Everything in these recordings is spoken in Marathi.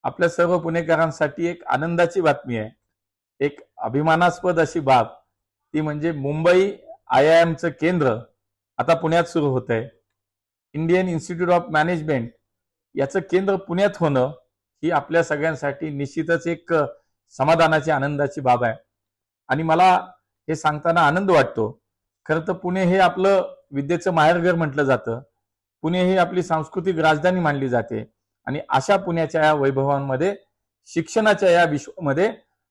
आपल्या सर्व पुणेकरांसाठी एक आनंदाची बातमी आहे, एक अभिमानास्पद अशी बाब, ती म्हणजे मुंबई IIMचं केंद्र आता पुण्यात सुरू होत आहे. इंडियन इन्स्टिट्यूट ऑफ मॅनेजमेंट याचं केंद्र पुण्यात होणं ही आपल्या सगळ्यांसाठी निश्चितच एक समाधानाची आनंदाची बाब आहे. आणि मला हे सांगताना आनंद वाटतो. खरं तर पुणे हे आपलं विद्येचं माहेरघर म्हटलं जातं. पुणे ही आपली सांस्कृतिक राजधानी मानली जाते. आणि अशा पुण्याच्या या वैभवांमध्ये शिक्षणाच्या या विश्वामध्ये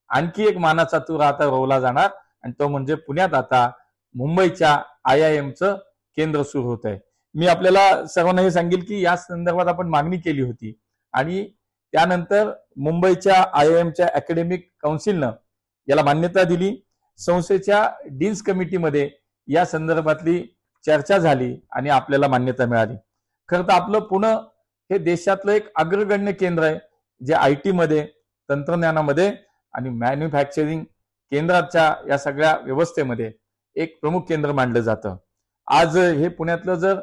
आणखी एक मानाचा तुरा आता रोवला जाणार, आणि तो म्हणजे पुण्यात आता मुंबईच्या IIMचं केंद्र सुरू होत आहे. मी आपल्याला सर्वांना हे सांगेल की या संदर्भात आपण मागणी केली होती, आणि त्यानंतर मुंबईच्या IIMच्या अकॅडमिक काउन्सिलनं याला मान्यता दिली. संस्थेच्या डीन्स कमिटीमध्ये या संदर्भातली चर्चा झाली आणि आपल्याला मान्यता मिळाली. खरं तर आपलं पुणे हे देशातलं एक अग्रगण्य केंद्र आहे, जे IT मध्ये, तंत्रज्ञानामध्ये आणि मॅन्युफॅक्चरिंग केंद्राच्या या सगळ्या व्यवस्थेमध्ये एक प्रमुख केंद्र मानलं जातं. आज हे पुण्यातलं जर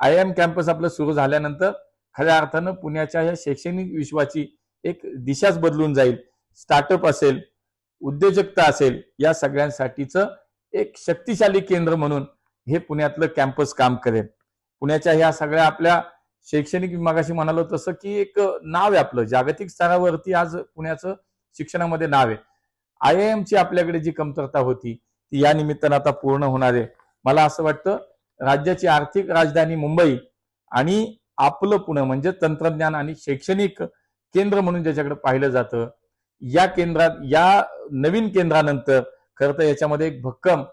IIM कॅम्पस आपलं सुरू झाल्यानंतर खऱ्या अर्थानं पुण्याच्या या शैक्षणिक विश्वाची एक दिशाच बदलून जाईल. स्टार्टअप असेल, उद्योजकता असेल, या सगळ्यांसाठीचं एक शक्तिशाली केंद्र म्हणून हे पुण्यातलं कॅम्पस काम करेल. पुण्याच्या ह्या सगळ्या आपल्या शैक्षणिक विभागाशी म्हणालो तसं की एक नाव आहे आपलं जागतिक स्तरावरती. आज पुण्याचं शिक्षणामध्ये नाव आहे. IIMची आपल्याकडे जी कमतरता होती ती या निमित्तानं आता पूर्ण होणार आहे. मला असं वाटतं राज्याची आर्थिक राजधानी मुंबई आणि आपलं पुणे म्हणजे तंत्रज्ञान आणि शैक्षणिक केंद्र म्हणून ज्याच्याकडे पाहिलं जातं, या केंद्रात, या नवीन केंद्रानंतर खरं तर याच्यामध्ये एक भक्कम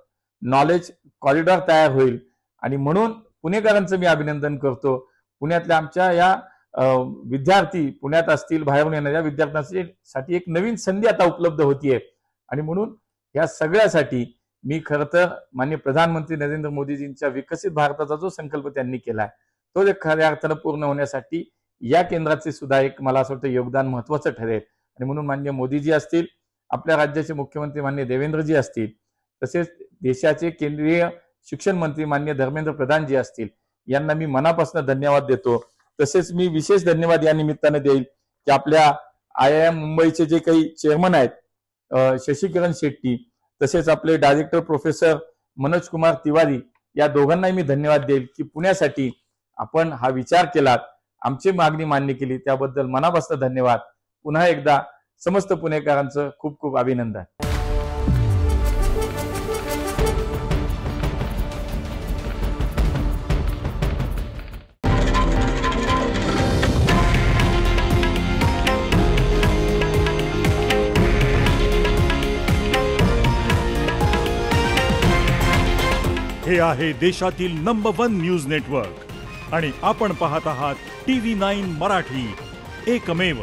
नॉलेज कॉरिडॉर तयार होईल. आणि म्हणून पुणेकरांचं मी अभिनंदन करतो. पुण्यातल्या आमच्या या विद्यार्थी पुण्यात असतील, बाहेरून येणाऱ्या विद्यार्थ्यांसाठी एक नवीन संधी आता उपलब्ध होतीये. आणि म्हणून या सगळ्यासाठी मी खरं तर माननीय प्रधानमंत्री नरेंद्र मोदीजींच्या विकसित भारताचा जो संकल्प त्यांनी केलाय तो एक खऱ्या अर्थानं पूर्ण होण्यासाठी या केंद्राचे सुद्धा एक मला असं वाटतं योगदान महत्वाचं ठरेल. आणि म्हणून माननीय मोदीजी असतील, आपल्या राज्याचे मुख्यमंत्री माननीय देवेंद्रजी असतील, तसेच देशाचे केंद्रीय शिक्षण मंत्री माननीय धर्मेंद्र प्रधानजी असतील, यांना मी मनापासून धन्यवाद देतो. तसेच मी विशेष धन्यवाद या निमित्ताने देईल की आपल्या IIM मुंबईचे जे काही चेअरमन आहेत शशिकिरण शेट्टी, तसेच आपले डायरेक्टर प्रोफेसर मनोज कुमार तिवारी, या दोघांनाही मी धन्यवाद देईल की पुण्यासाठी आपण हा विचार केलात, आमची मागणी मान्य केली, त्याबद्दल मनापासून धन्यवाद. पुन्हा एकदा समस्त पुणेकरांचं खूप खूप अभिनंदन. हे आहे देशातील नंबर 1 न्यूज नेटवर्क आणि आपण पाहत आहात TV9 मराठी, एकमेव.